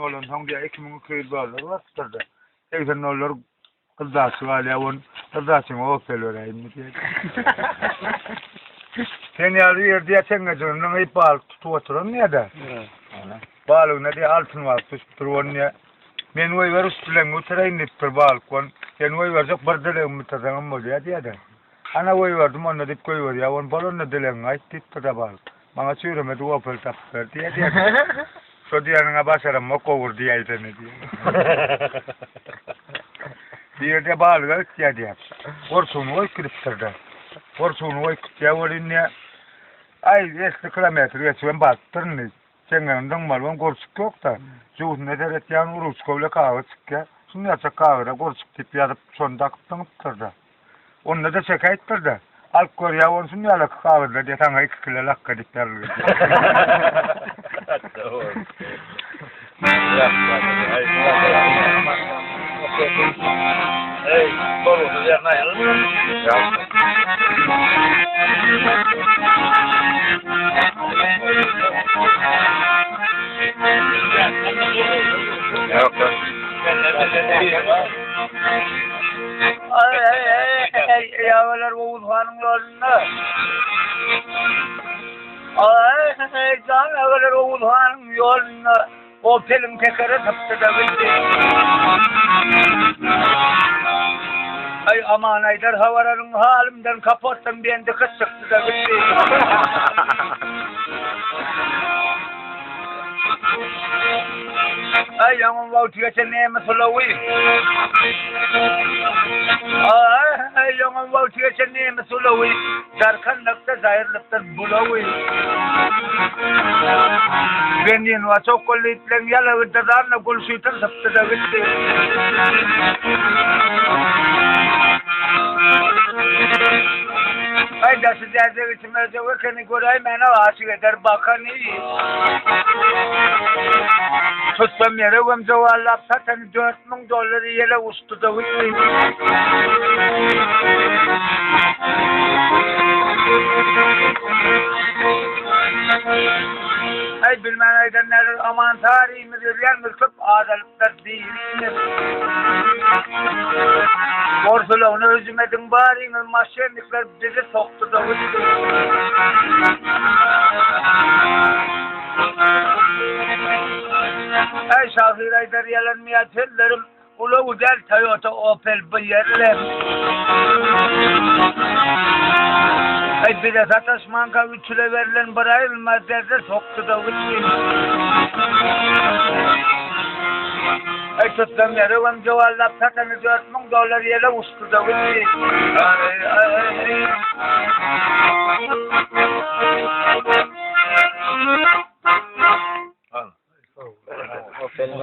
olan hangi 2000 dolar vardı. Eksen dolar kızdası var ya on kızdasın o pelöreyim diye. Sen ya bir diye sen gecen ne bal tutuyorsun ne de. Balı ne diye altın var tutturuyor ne. Men oy var üstülen oturayım ne per balkon. Sen oy var çok bardele mutlaka mı diye de. Ana oy var duman dip koy var ya on balon ne dilen ay titta bal. Mga çürüme du opel tapper diye. So diye nga basara moko vur diye ne diye. Diye de bal var diye. Orsun oy kripterde. Orsun oy kıyavalin ne. Ay este kilometre geçen baktırın. Sen mal korsuk yok da. Juh ne deret yan uruskovla kahve çıkke. Şimdi açık kahvede korsuk tip yadıp sonda kıptırdı. Onunla da şekayettirdi. Alkol ya olsun ya la kahvede diye sana 2 kilo lakka diklerli. Hey, todo ya nada. Ay yavrular Oğuzhan'ın yolunda. Ay can yavrular Oğuzhan'ın yolunda. O film tekere taptı da bitti. Ay aman aydar havaların halimden kapattım ben de kız çıktı da bitti. Ay yaman vautuya seneye sulawi. Ay yaman vautuya seneye sulawi. Darkan nakta zahir nakta bulawi. Benin wa chocolate lang yala widadaan na gulsitan sabta da bitti. Ay dası derdi içime de vakani koray mena aşık eder bakani. Tutmam yere ve cevallap satan $4,000 yere ustu da bitti. Ay bilmem aydan neler aman tarihimizdir yalnız çok adalıklar değildir. Borsula onu özümedin bari maşenlikler bizi soktu da bitti. Ay Şahir Aydar yalanmaya tellerim ula udel Toyota Opel bayarlar. Ay bir de sataşmanka üçüle verilen parayı maddede soktu da bitti. Ay tuttum yere ve cevallap satanı $4,000 yere uçtu da bitti. Open